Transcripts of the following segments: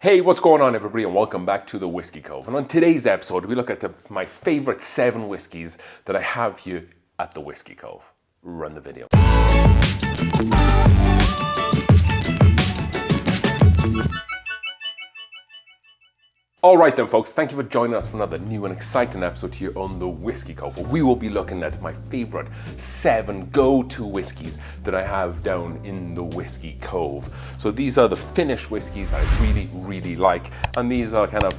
Hey, what's going on everybody, and welcome back to the Whiskey Cove. And on today's episode, we look at my favorite 7 whiskeys that I have here at the Whiskey Cove. Run the video. Alright then folks, thank you for joining us for another new and exciting episode here on the Whiskey Cove, where we will be looking at my favorite 7 go-to whiskeys that I have down in the Whiskey Cove. So these are the finished whiskeys that I really like, and these are kind of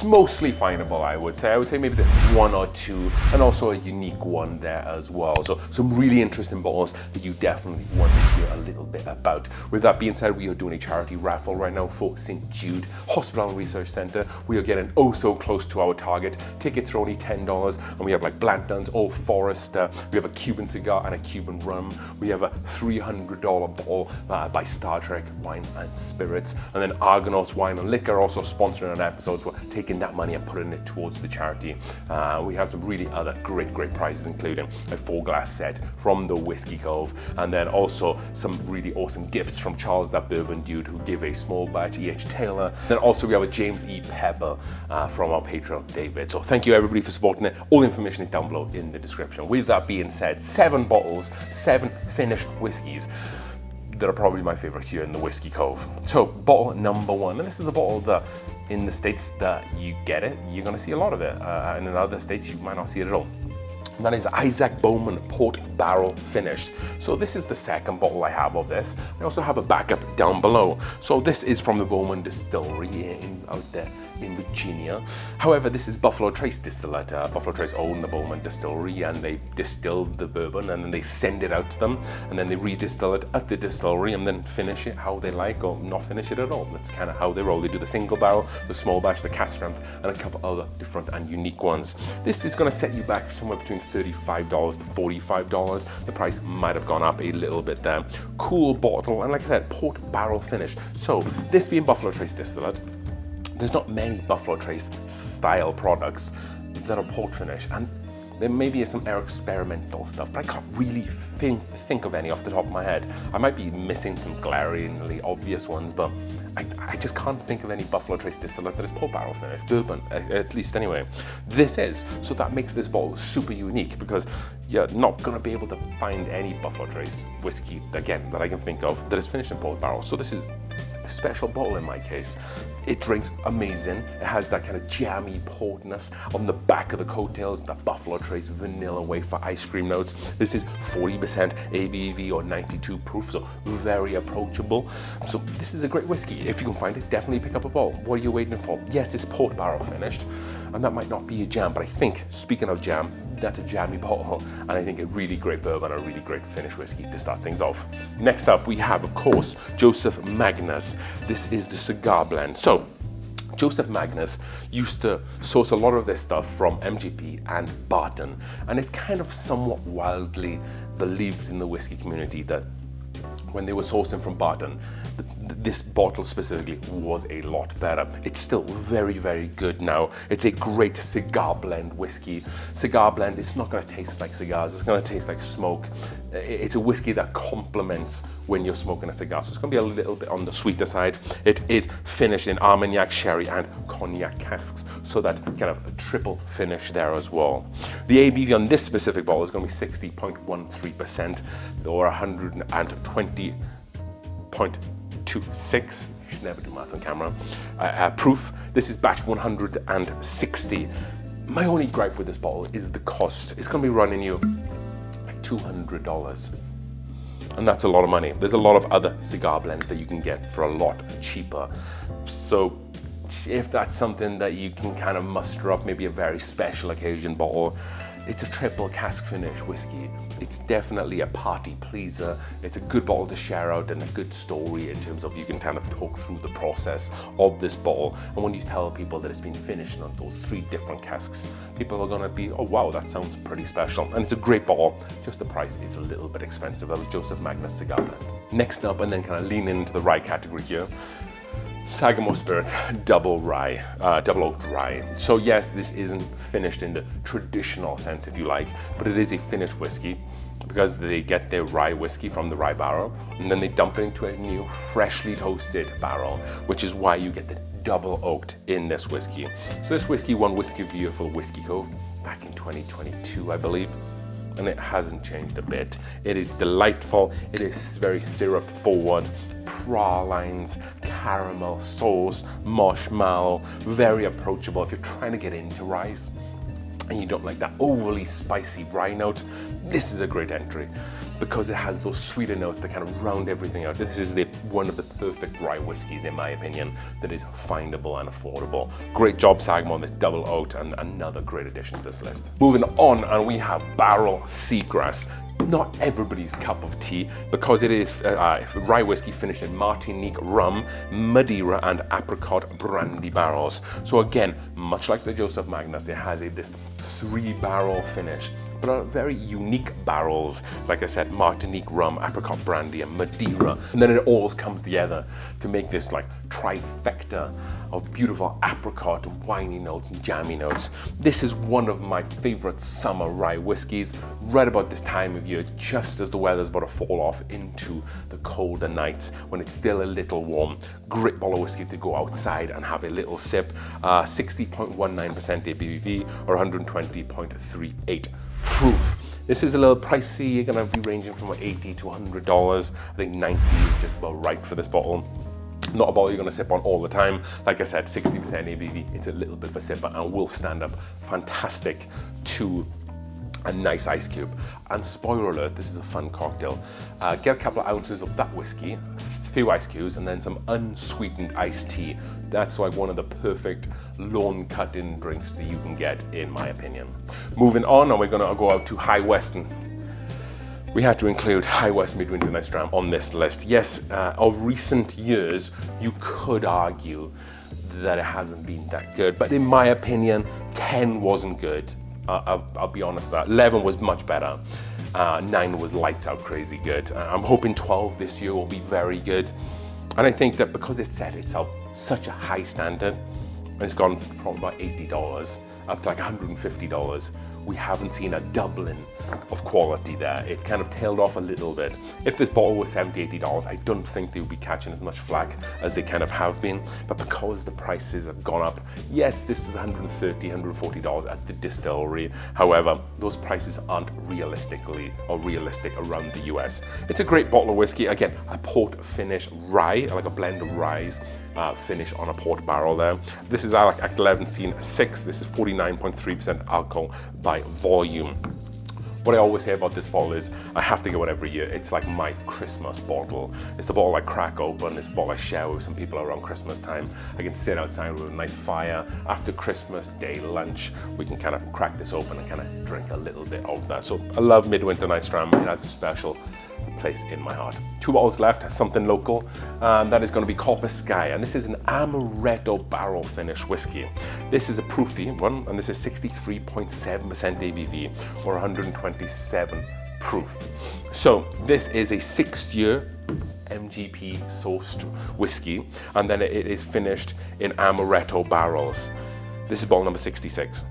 mostly findable, I would say. I would say maybe there's 1 or 2, and also a unique one there as well. So some really interesting bottles that you definitely want to hear a little bit about. With that being said, we are doing a charity raffle right now for St. Jude Hospital and Research Center. We are getting oh so close to our target. Tickets are only $10, and we have like Blantons, Old Forester, we have a Cuban cigar and a Cuban rum. We have a $300 bottle by Star Trek Wine and Spirits, and then Argonauts Wine and Liquor also sponsoring an episode. So we're taking that money and putting it towards the charity. We have some really other great prizes, including a 4-glass set from the Whiskey Cove, and then also some really awesome gifts from Charles that Bourbon dude, who gave a small batch E.H. Taylor. Then also we have a James E. Pepper from our patron David. So thank you everybody for supporting it. All the information is down below in the description. With that being said, 7 bottles, 7 finished whiskeys that are probably my favorite here in the Whiskey Cove. So bottle number 1, and this is a bottle that in the States that you get it, you're gonna see a lot of it, and in other states you might not see it at all. And that is Isaac Bowman Port Barrel Finished. So this is the second bottle I have of this. I also have a backup down below. So this is from the Bowman Distillery out there in Virginia. However, this is Buffalo Trace distillate. Buffalo Trace own the Bowman Distillery, and they distill the bourbon and then they send it out to them, and then they redistill it at the distillery and then finish it how they like, or not finish it at all. That's kind of how they roll. They do the single barrel, the small batch, the cask strength, and a couple other different and unique ones. This is going to set you back somewhere between $35 to $45. The price might have gone up a little bit there. Cool bottle, and like I said, port barrel finish. So this being Buffalo Trace distillate, there's not many Buffalo Trace style products that are port finished, and there maybe is some experimental stuff, but I can't really think of any off the top of my head. I might be missing some glaringly obvious ones, but I just can't think of any Buffalo Trace distillate that is port barrel finished, bourbon, at least anyway. This is, so that makes this bottle super unique, because you're not gonna be able to find any Buffalo Trace whiskey, again, that I can think of that is finished in port barrel. So this is a special bottle in my case. It drinks amazing. It has that kind of jammy portness on the back of the coattails, that Buffalo Trace vanilla wafer ice cream notes. This is 40% ABV or 92 proof, so very approachable. So this is a great whiskey. If you can find it, definitely pick up a bottle. What are you waiting for? Yes, it's port barrel finished, and that might not be a jam, but I think, speaking of jam, that's a jammy bottle, and I think a really great bourbon, a really great finished whiskey to start things off. Next up, we have, of course, Joseph Magnus. This is the cigar blend. So Joseph Magnus used to source a lot of this stuff from MGP and Barton, and it's kind of somewhat wildly believed in the whiskey community that when they were sourcing from Barton, this bottle specifically was a lot better. It's still very good now. It's a great cigar blend whiskey. Cigar blend, it's not gonna taste like cigars, it's gonna taste like smoke. It's a whiskey that complements when you're smoking a cigar, so it's gonna be a little bit on the sweeter side. It is finished in Armagnac, sherry, and cognac casks, so that kind of a triple finish there as well. The ABV on this specific bottle is gonna be 60.13%, or 120.26. You should never do math on camera. Proof. This is batch 160. My only gripe with this bottle is the cost. It's going to be running you like $200, and that's a lot of money. There's a lot of other cigar blends that you can get for a lot cheaper. So if that's something that you can kind of muster up, maybe a very special occasion bottle. It's a triple cask finish whiskey. It's definitely a party pleaser. It's a good bottle to share out, and a good story in terms of you can kind of talk through the process of this bottle. And when you tell people that it's been finished on those 3 different casks, people are gonna be, oh wow, that sounds pretty special. And it's a great bottle, just the price is a little bit expensive. That was Joseph Magnus Cigar Blend. Next up, and then kind of leaning into the rye category here, Sagamore Spirits Double Oaked Rye. So yes, this isn't finished in the traditional sense, if you like, but it is a finished whiskey, because they get their rye whiskey from the rye barrel, and then they dump it into a new freshly toasted barrel, which is why you get the double oaked in this whiskey. So this whiskey won Whiskey of the Year for the Whiskey Cove back in 2022, I believe. And it hasn't changed a bit. It is delightful. It is very syrup forward, pralines, caramel sauce, marshmallow, very approachable if you're trying to get into rice and you don't like that overly spicy rye note. This is a great entry because it has those sweeter notes that kind of round everything out. This is one of the perfect rye whiskeys, in my opinion, that is findable and affordable. Great job, Sagamore, on this double oaked, and another great addition to this list. Moving on, and we have Barrel Seagrass. Not everybody's cup of tea because it is rye whiskey finished in Martinique rum, Madeira, and apricot brandy barrels. So again, much like the Joseph Magnus, it has this 3-barrel finish, but are very unique barrels. Like I said, Martinique rum, apricot brandy, and Madeira. And then it all comes together to make this like trifecta of beautiful apricot, winey notes, and jammy notes. This is one of my favorite summer rye whiskeys. Right about this time of year, just as the weather's about to fall off into the colder nights when it's still a little warm. Great bottle of whiskey to go outside and have a little sip. 60.19% ABV or 120.38 proof. This is a little pricey. You're gonna be ranging from $80 to $100. I think 90 is just about right for this bottle. Not a bottle you're gonna sip on all the time. Like I said, 60% ABV, it's a little bit of a sipper and will stand up fantastic to a nice ice cube. And spoiler alert, this is a fun cocktail. Get a couple of ounces of that whiskey, a few ice cubes, and then some unsweetened iced tea. That's like one of the perfect lawn cut-in drinks that you can get, in my opinion. Moving on, and we're gonna go out to High Western. We had to include High West Midwinter Night's Dram on this list. Yes, of recent years, you could argue that it hasn't been that good, but in my opinion, 10 wasn't good. I'll be honest with that. 11 was much better. 9 was lights out crazy good. I'm hoping 12 this year will be very good. And I think that because it set itself such a high standard, and it's gone from about $80 up to like $150, we haven't seen a doubling of quality there. It's kind of tailed off a little bit. If this bottle was $70, $80, I don't think they would be catching as much flack as they kind of have been. But because the prices have gone up, yes, this is $130, $140 at the distillery. However, those prices aren't realistic around the US. It's a great bottle of whiskey. Again, a port finish rye, like a blend of ryes finish on a port barrel there. This is Act 11 Scene 6. This is 49.3% alcohol by volume. What I always say about this bottle is I have to get one every year. It's like my Christmas bottle. It's the bottle I crack open. It's the bottle I share with some people around Christmas time. I can sit outside with a nice fire. After Christmas Day lunch, we can kind of crack this open and kind of drink a little bit of that. So I love Midwinter Night's Dram. It has a special place in my heart. 2 bottles left, something local. That is going to be Corpus Sky, and this is an amaretto barrel finish whiskey. This is a proofy one, and this is 63.7% ABV or 127 proof. So this is a 6-year MGP sourced whiskey, and then it is finished in amaretto barrels. This is bottle number 66.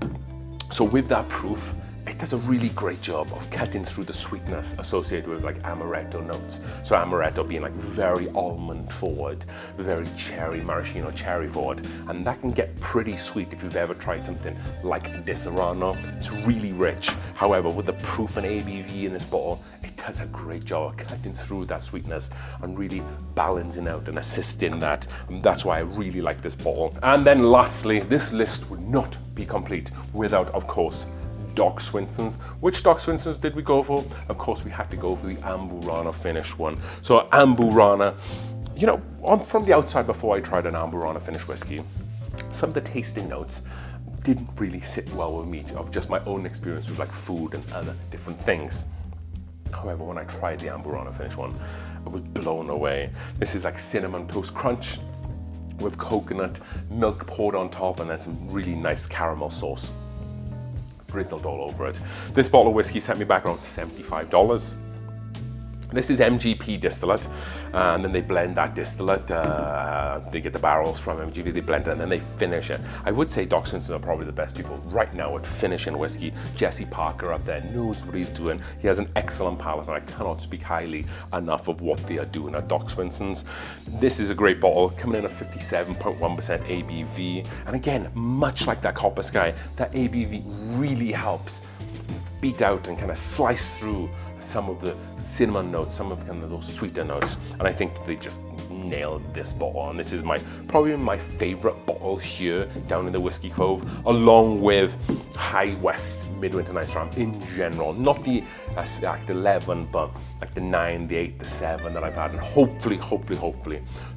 So with that proof, it does a really great job of cutting through the sweetness associated with like amaretto notes. So amaretto being like very almond forward, very cherry, maraschino cherry forward. And that can get pretty sweet if you've ever tried something like Disaronno. It's really rich. However, with the proof and ABV in this bottle, it does a great job of cutting through that sweetness and really balancing out and assisting that. And that's why I really like this bottle. And then lastly, this list would not be complete without, of course, Doc Swinson's. Which Doc Swinson's did we go for? Of course, we had to go for the Amburana finish one. So Amburana, you know, from the outside before I tried an Amburana finish whiskey, some of the tasting notes didn't really sit well with me of just my own experience with like food and other different things. However, when I tried the Amburana finish one, I was blown away. This is like cinnamon toast crunch with coconut milk poured on top and then some really nice caramel sauce drizzled all over it. This bottle of whiskey set me back around $75. This is MGP distillate, and then they blend that distillate. They get the barrels from MGP, they blend it, and then they finish it. I would say Doc Swinson are probably the best people right now at finishing whiskey. Jesse Parker up there knows what he's doing. He has an excellent palate, and I cannot speak highly enough of what they are doing at Doc Swinson's. This is a great bottle, coming in at 57.1% ABV. And again, much like that Copper Sky, that ABV really helps beat out and kind of slice through some of the cinnamon notes, some of kind of those sweeter notes, and I think they just nailed this bottle. And this is probably my favorite bottle here down in the Whiskey Cove, along with High West Midwinter Night Ram in general. Not the Act 11, but like the 9, the 8, the 7 that I've had, and hopefully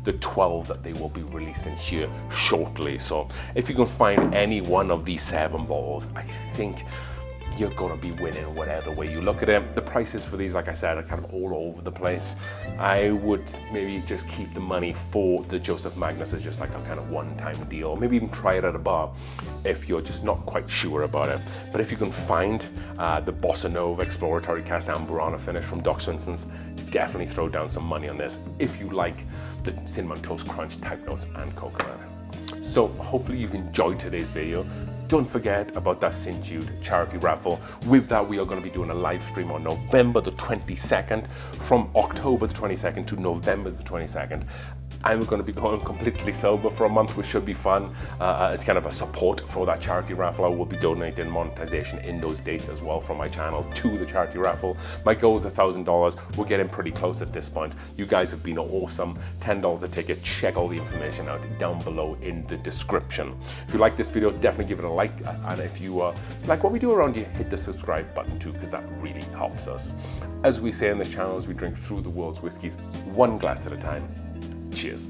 the 12 that they will be releasing here shortly. So if you can find any one of these 7 bottles, I think you're gonna be winning whatever way you look at it. The prices for these, like I said, are kind of all over the place. I would maybe just keep the money for the Joseph Magnus as just like a kind of one-time deal. Maybe even try it at a bar if you're just not quite sure about it. But if you can find the Bossa Nova Exploratory Cast Amburana finish from Doc Swinson's, definitely throw down some money on this if you like the Cinnamon Toast Crunch type notes and coconut. So hopefully you've enjoyed today's video. Don't forget about that St. Jude charity raffle. With that, we are going to be doing a live stream on November the 22nd, from October the 22nd to November the 22nd. I'm going to be going completely sober for a month, which should be fun. It's kind of a support for that charity raffle. I will be donating monetization in those dates as well from my channel to the charity raffle. My goal is $1,000. We're getting pretty close at this point. You guys have been awesome. $10 a ticket. Check all the information out down below in the description. If you like this video, definitely give it a like. And if you like what we do around here, hit the subscribe button too, because that really helps us. As we say on this channel, as we drink through the world's whiskeys, one glass at a time. Cheers.